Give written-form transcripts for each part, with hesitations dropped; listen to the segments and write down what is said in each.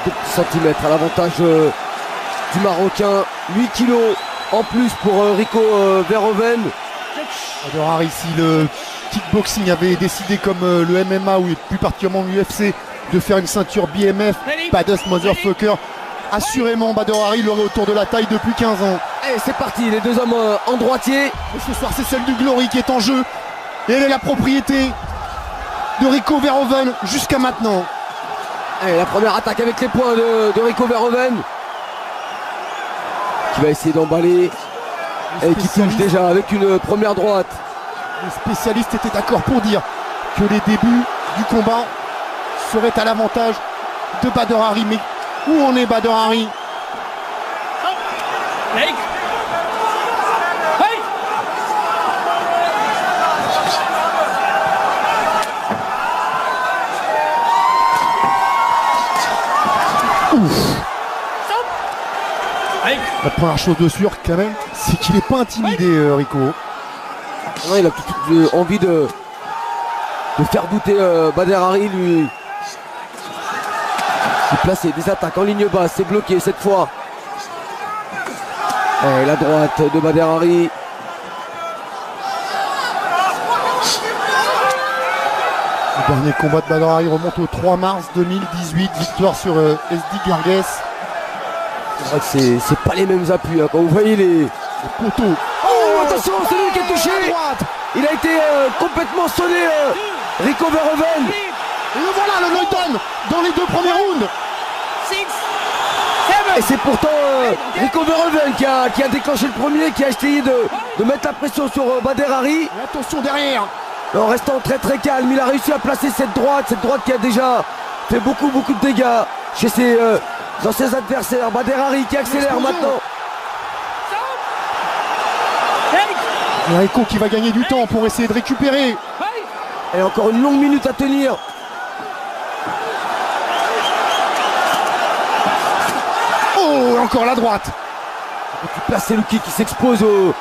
2 petits centimètres à l'avantage du Marocain. 8 kilos en plus pour Rico Verhoeven. Badr Hari, si le kickboxing avait décidé comme le MMA ou plus particulièrement l'UFC de faire une ceinture BMF, Baddest Motherfucker, assurément Badr Hari l'aurait autour de la taille depuis 15 ans. Et c'est parti, les deux hommes en droitier. Et ce soir, c'est celle du Glory qui est en jeu. Et elle est la propriété de Rico Verhoeven jusqu'à maintenant. Et la première attaque avec les poings de Rico Verhoeven, qui va essayer d'emballer et qui touche déjà avec une première droite. Les spécialistes étaient d'accord pour dire que les débuts du combat seraient à l'avantage de Badr Hari. Mais où en est Badr Hari? La première chose de sûr quand même, c'est qu'il n'est pas intimidé, Rico. Non, il a tout envie de faire douter Badr Hari, lui. Il place des attaques en ligne basse, c'est bloqué cette fois. Et la droite de Badr Hari. Le dernier combat de Badr Hari remonte au 3 mars 2018, victoire sur SD Gargues. C'est vrai que c'est pas les mêmes appuis hein, quand vous voyez les poteaux. Oh attention, c'est lui qui est touché. Il a été complètement sonné Rico Verhoeven. Et le voilà, le knockdown dans les 2 premiers rounds. Et c'est pourtant Rico Verhoeven qui a déclenché le premier, qui a essayé de mettre la pression sur Badr Hari. Et attention derrière. En restant très très calme, il a réussi à placer cette droite qui a déjà fait beaucoup de dégâts chez ses adversaires. Badr Hari qui accélère maintenant. Et Rico qui va gagner du temps pour essayer de récupérer. Et encore une longue minute à tenir. Oh, encore la droite. Placer le kick qui s'expose au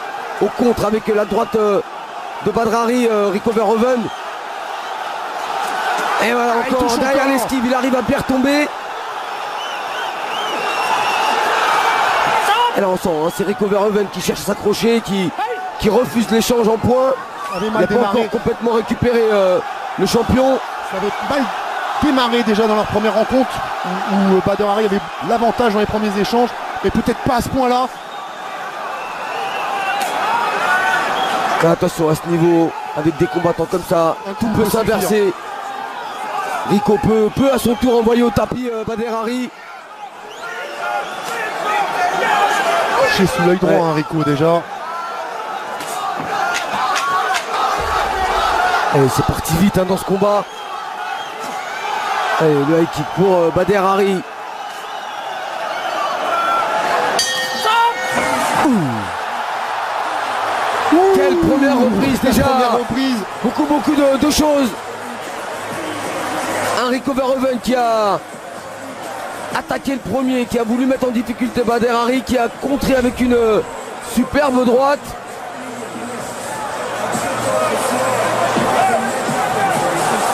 contre avec la droite de Badr Hari, Rico Verhoeven. Et voilà, encore derrière l'esquive, il arrive à bien retomber. Et là on sent, hein, c'est Rico Verhoeven qui cherche à s'accrocher, qui refuse l'échange en points. Il n'a pas encore complètement récupéré le champion. Ça avait mal démarré déjà dans leur première rencontre où Badr Hari avait l'avantage dans les premiers échanges, mais peut-être pas à ce point-là. Attention à ce niveau, avec des combattants comme ça, tout peut s'inverser. Rico peut à son tour envoyer au tapis Badr Hari. Touché sous l'œil droit, hein, Rico déjà. Allez, c'est parti vite hein, dans ce combat. Allez, le high kick pour Badr Hari. Quelle première reprise déjà. Première reprise. Beaucoup de choses. Un Rico Verhoeven qui a attaqué le premier, qui a voulu mettre en difficulté Badr Hari, qui a contré avec une superbe droite.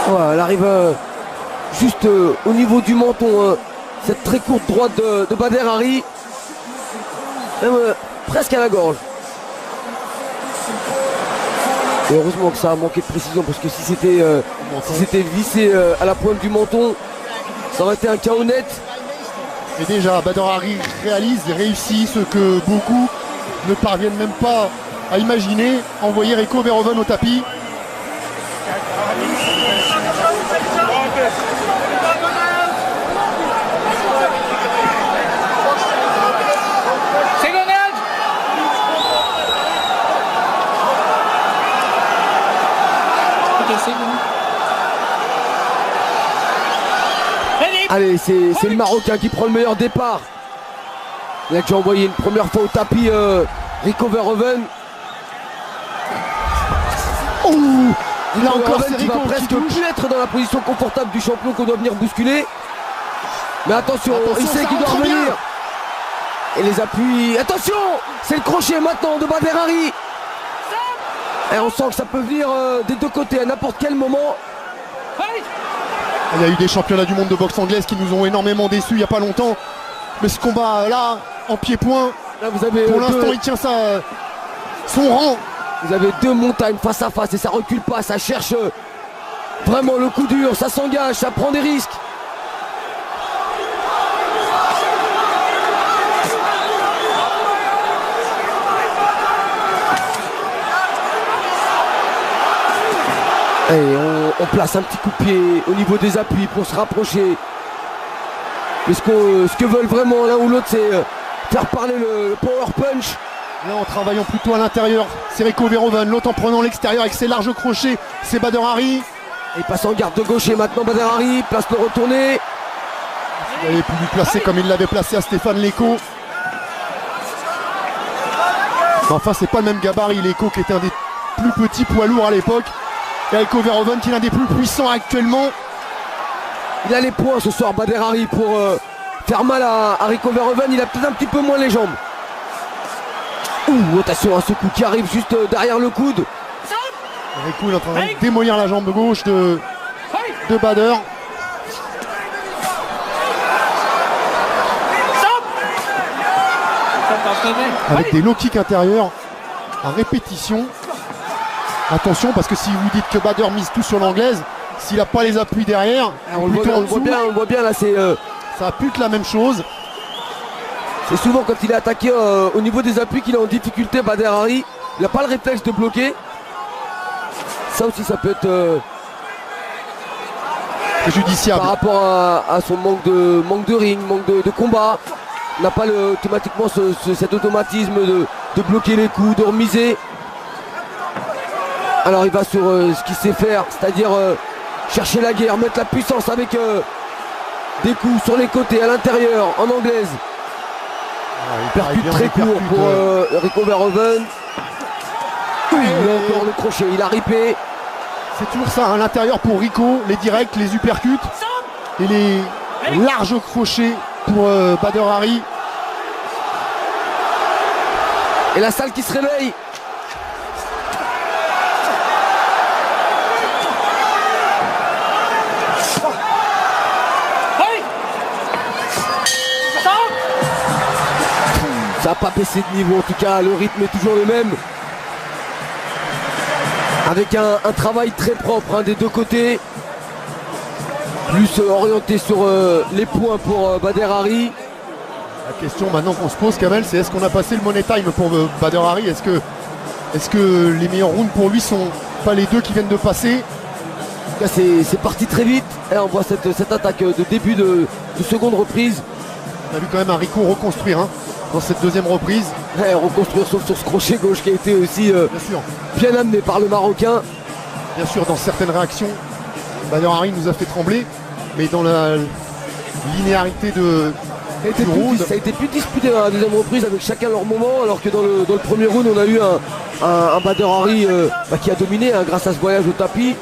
Voilà, elle arrive juste au niveau du menton, cette très courte droite de Badr Hari, même presque à la gorge. Et heureusement que ça a manqué de précision, parce que si c'était vissé à la pointe du menton, ça aurait été un KO net. Et déjà Badr Hari réussit ce que beaucoup ne parviennent même pas à imaginer, envoyer Rico Verhoeven au tapis. Allez, c'est le Marocain qui prend le meilleur départ. Il a déjà envoyé une première fois au tapis Rico Verhoeven. Là encore, c'est qui va Rico presque plus être dans la position confortable du champion qu'on doit venir bousculer. Mais attention, il sait qu'il doit revenir. Et les appuis. Attention, c'est le crochet maintenant de Badr Hari. Et on sent que ça peut venir des deux côtés à n'importe quel moment. Il y a eu des championnats du monde de boxe anglaise qui nous ont énormément déçus il n'y a pas longtemps. Mais ce combat là, en pied-point, vous avez pour l'instant il tient son rang. Vous avez deux montagnes face à face et ça recule pas, ça cherche vraiment le coup dur, ça s'engage, ça prend des risques. Et on place un petit coup de pied au niveau des appuis pour se rapprocher. Mais ce que veulent vraiment l'un ou l'autre, c'est faire parler le power punch. Là en travaillant plutôt à l'intérieur, c'est Rico Verhoeven. L'autre en prenant l'extérieur avec ses larges crochets, c'est Badr Hari. Et passe en garde de gauche et maintenant Badr Hari place le retourné. Il avait pu lui placer comme il l'avait placé à Stéphane Leko. Mais enfin c'est pas le même gabarit. Leko qui était un des plus petits poids lourds à l'époque. Et Rico Verhoeven qui est l'un des plus puissants actuellement. Il a les points ce soir Badr Hari pour faire mal à Rico Verhoeven. Il a peut-être un petit peu moins les jambes. Ouh, attention à ce coup qui arrive juste derrière le coude. Rico il est en train de démolir la jambe gauche de Badr. Avec des low kicks intérieurs à répétition. Attention parce que si vous dites que Badr mise tout sur l'anglaise, s'il n'a pas les appuis derrière, on le voit bien là, c'est ça pue la même chose. C'est souvent quand il est attaqué au niveau des appuis qu'il est en difficulté Badr Hari. Il n'a pas le réflexe de bloquer. Ça aussi ça peut être préjudiciable. Par rapport à son manque de ring, manque de combat. Il n'a pas automatiquement cet automatisme de bloquer les coups, de remiser. Alors il va sur ce qu'il sait faire, c'est-à-dire chercher la guerre, mettre la puissance avec des coups sur les côtés, à l'intérieur, en anglaise. Percute très court pour Rico Verhoeven. Il a encore le crochet, il a ripé. C'est toujours ça, à l'intérieur pour Rico, les directs, les uppercuts et les larges crochets pour Badr Hari. Et la salle qui se réveille. Ça n'a pas baissé de niveau, en tout cas le rythme est toujours le même. Avec un travail très propre des deux côtés. Plus orienté sur les points pour Badr Hari. La question maintenant qu'on se pose, Kamel, c'est est-ce qu'on a passé le money time pour Badr Hari? Est-ce que les meilleurs rounds pour lui sont pas les deux qui viennent de passer? Là c'est parti très vite. Et on voit cette attaque de début de seconde reprise. On a vu quand même un Rico reconstruire dans cette deuxième reprise. Ouais, reconstruire sauf sur ce crochet gauche qui a été aussi bien amené par le Marocain. Bien sûr, dans certaines réactions, Badr Hari nous a fait trembler, mais dans la linéarité ça a été plus disputé dans la deuxième reprise avec chacun leur moment, alors que dans le premier round on a eu un Badr Hari qui a dominé grâce à ce voyage au tapis.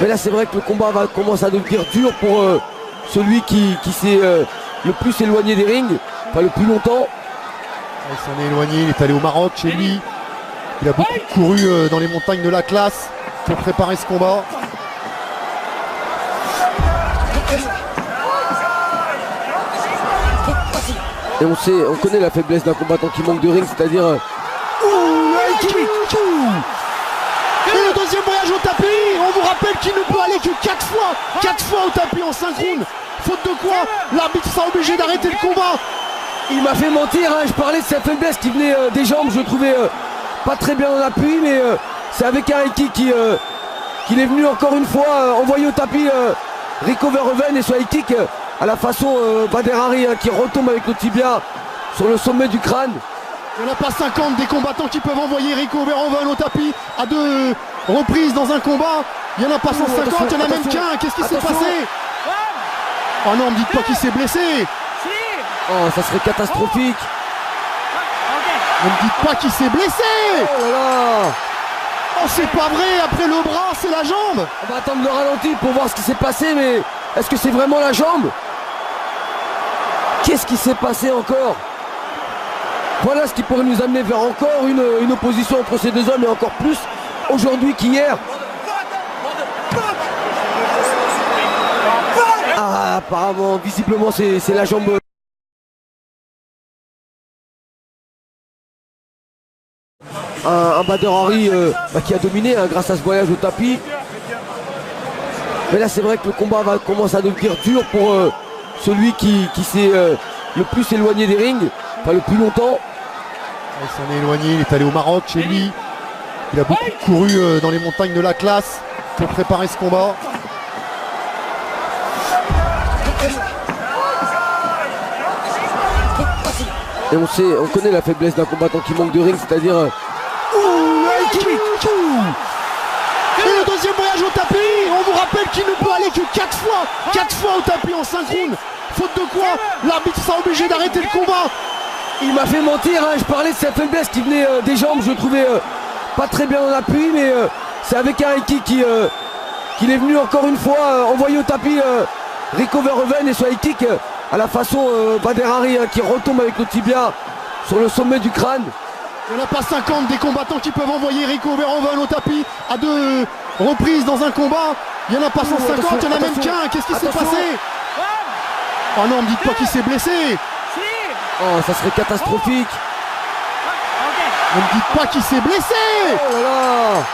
Mais là c'est vrai que le combat commence à devenir dur pour celui qui s'est le plus éloigné des rings, le plus longtemps. Il s'en est éloigné, il est allé au Maroc chez lui. Il a beaucoup couru dans les montagnes de l'Atlas pour préparer ce combat. Et on connaît la faiblesse d'un combattant qui manque de ring, c'est-à-dire... Et le deuxième voyage au tapis. On vous rappelle qu'il ne peut aller que 4 fois au tapis en 5 rounds. Faute de quoi, l'arbitre sera obligé d'arrêter le combat. Il m'a fait mentir, je parlais de sa faiblesse qui venait des jambes, je le trouvais pas très bien en appui, mais c'est avec un high kick qu'il est venu encore une fois envoyer au tapis Rico Verhoeven, et ce high kick à la façon Badr Hari qui retombe avec le tibia sur le sommet du crâne. Il n'y en a pas 50 des combattants qui peuvent envoyer Rico Verhoeven au tapis à 2 reprises dans un combat. Il n'y en a pas 150, il n'y en a même qu'un. Qu'est-ce qui s'est passé? Oh non, ne me dites pas qu'il s'est blessé. Oh, ça serait catastrophique. Ne me dites pas qu'il s'est blessé. Oh là là. Oh, c'est pas vrai, après le bras, c'est la jambe. On va attendre le ralenti pour voir ce qui s'est passé, mais est-ce que c'est vraiment la jambe? Qu'est-ce qui s'est passé encore? Voilà ce qui pourrait nous amener vers encore une opposition entre ces deux hommes, et encore plus aujourd'hui qu'hier. Ah, apparemment, visiblement, c'est la jambe. Un Bader Hari qui a dominé grâce à ce voyage au tapis. Mais là, c'est vrai que le combat commence à devenir dur pour celui qui s'est le plus éloigné des rings, enfin le plus longtemps. Il s'en est éloigné, il est allé au Maroc chez lui. Il a beaucoup couru dans les montagnes de l'Atlas pour préparer ce combat. Et on connaît la faiblesse d'un combattant qui manque de ring, c'est-à-dire... Et le deuxième voyage au tapis, on vous rappelle qu'il ne peut aller que 4 fois au tapis en 5 rounds. Faute de quoi, l'arbitre sera obligé d'arrêter le combat. Il m'a fait mentir, hein. Je parlais de sa faiblesse qui venait des jambes, je le trouvais pas très bien en appui, mais c'est avec un high kick qu'il est venu encore une fois envoyer au tapis Rico Verhoeven, et ce high kick à la façon Bader Hari qui retombe avec le tibia sur le sommet du crâne. Il n'y en a pas 50 des combattants qui peuvent envoyer Rico Verhoeven au tapis à 2 reprises dans un combat. Il n'y en a pas 150, il n'y en a même qu'un. Qu'est-ce qui s'est passé? Oh non, ne me dites pas qu'il s'est blessé. Oh, ça serait catastrophique. Ne me dites pas qu'il s'est blessé. Oh là là.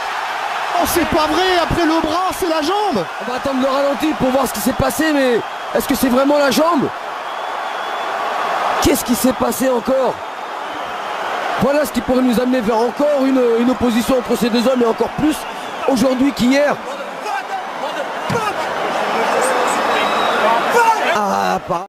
Oh, c'est pas vrai, après le bras, c'est la jambe. On va attendre le ralenti pour voir ce qui s'est passé, mais est-ce que c'est vraiment la jambe? Qu'est-ce qui s'est passé encore? Voilà ce qui pourrait nous amener vers encore une opposition entre ces deux hommes, et encore plus aujourd'hui qu'hier. Ah, pas.